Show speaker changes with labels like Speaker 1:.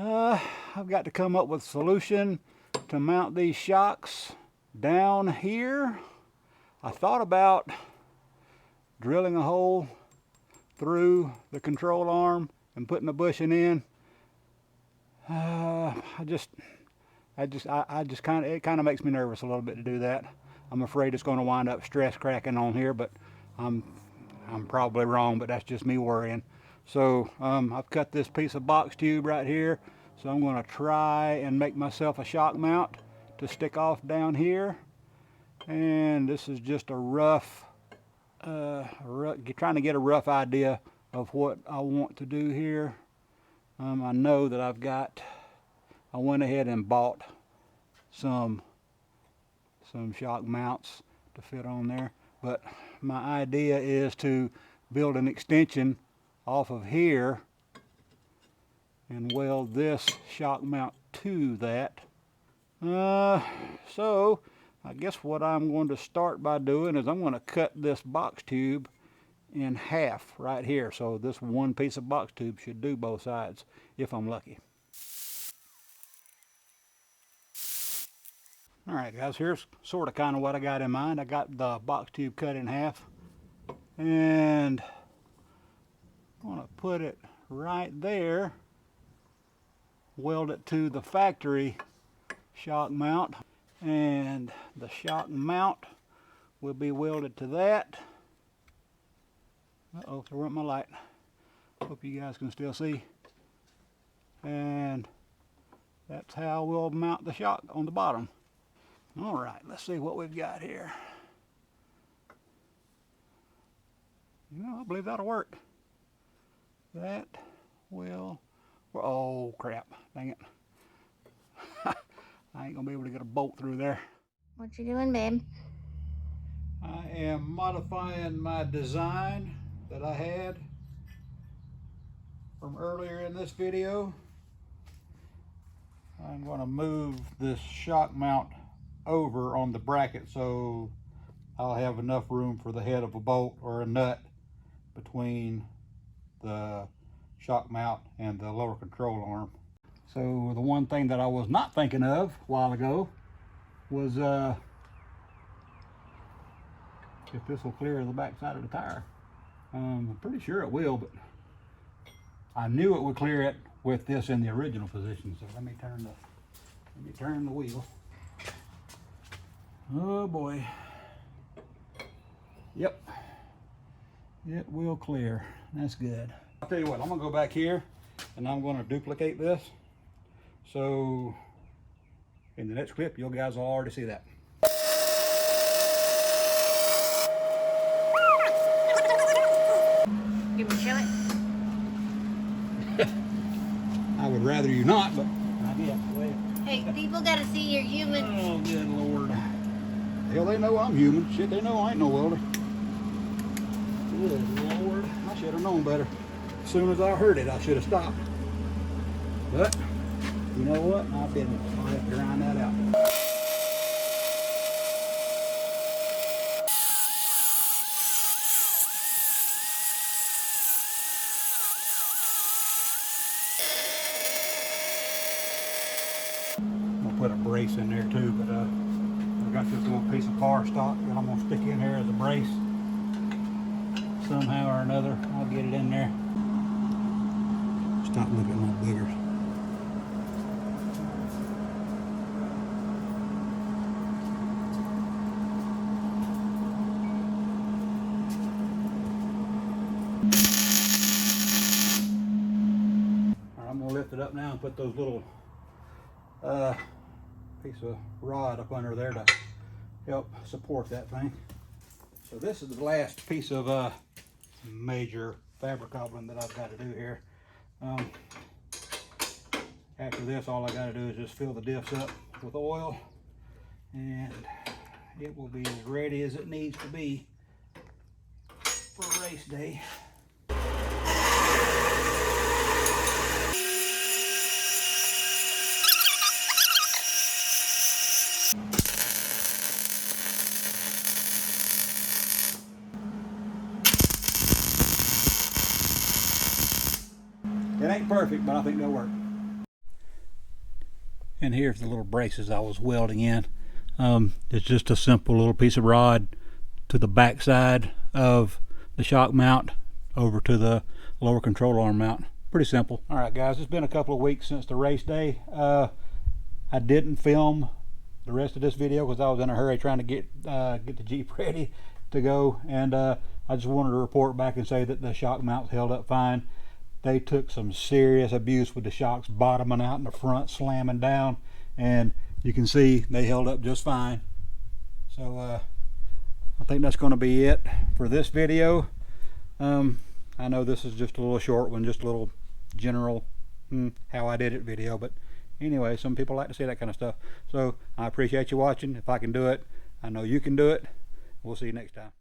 Speaker 1: I've got to come up with a solution to mount these shocks down here. I thought about drilling a hole through the control arm and putting a bushing in. It kind of makes me nervous a little bit to do that. I'm afraid it's going to wind up stress cracking on here, but I'm probably wrong, but that's just me worrying. So I've cut this piece of box tube right here, so I'm going to try and make myself a shock mount to stick off down here. And this is just a rough, trying to get a rough idea of what I want to do here. I know that I went ahead and bought some shock mounts to fit on there, but my idea is to build an extension off of here and weld this shock mount to that. So I guess what I'm going to start by doing is I'm going to cut this box tube in half right here. So this one piece of box tube should do both sides if I'm lucky. Alright guys, here's sort of kind of what I got in mind. I got the box tube cut in half, and I'm going to put it right there, weld it to the factory shock mount, and the shock mount will be welded to that. Uh-oh, there went my light. Hope you guys can still see. And that's how we'll mount the shock on the bottom. Alright, let's see what we've got here. You know, I believe that'll work. That will... Oh crap, dang it. I ain't gonna be able to get a bolt through there.
Speaker 2: What you doing, babe?
Speaker 1: I am modifying my design that I had from earlier in this video. I'm going to move this shock mount over on the bracket so I'll have enough room for the head of a bolt or a nut between the shock mount and the lower control arm. So the one thing that I was not thinking of a while ago was if this will clear the back side of the tire. I'm pretty sure it will, but I knew it would clear it with this in the original position. So let me turn the wheel. Oh boy. Yep, it will clear. That's good. I'll tell you what, I'm gonna go back here and I'm gonna duplicate this. So in the next clip, you guys will already see that.
Speaker 2: You want me to show it?
Speaker 1: I would rather you not, but I did.
Speaker 2: Hey, people gotta see you're human.
Speaker 1: Oh, good Lord. Hell, they know I'm human. Shit, they know I ain't no welder. Good Lord. I should have known better. As soon as I heard it, I should have stopped. But, you know what? I didn't. I'll have to grind that out. I'm going to put a brace in there too, but I've got this little piece of bar stock that I'm going to stick in here as a brace. Somehow or another, I'll get it in there. Stop looking at my boogers. Alright, I'm going to lift it up now and put those little piece of rod up under there to help support that thing. So this is the last piece of major fabric cobbling that I've got to do here. After this, all I got to do is just fill the diffs up with oil, and it will be as ready as it needs to be for race day. It ain't perfect, but I think they'll work. And here's the little braces I was welding in. It's just a simple little piece of rod to the back side of the shock mount over to the lower control arm mount. Pretty simple. All right, guys, it's been a couple of weeks since the race day. I didn't film the rest of this video because I was in a hurry trying to get the Jeep ready to go, and I just wanted to report back and say that the shock mounts held up fine. They took some serious abuse with the shocks bottoming out in the front, slamming down, and you can see they held up just fine. So I think that's going to be it for this video. I know this is just a little short one, just a little general how I did it video, but anyway, some people like to see that kind of stuff. So I appreciate you watching. If I can do it, I know you can do it. We'll see you next time.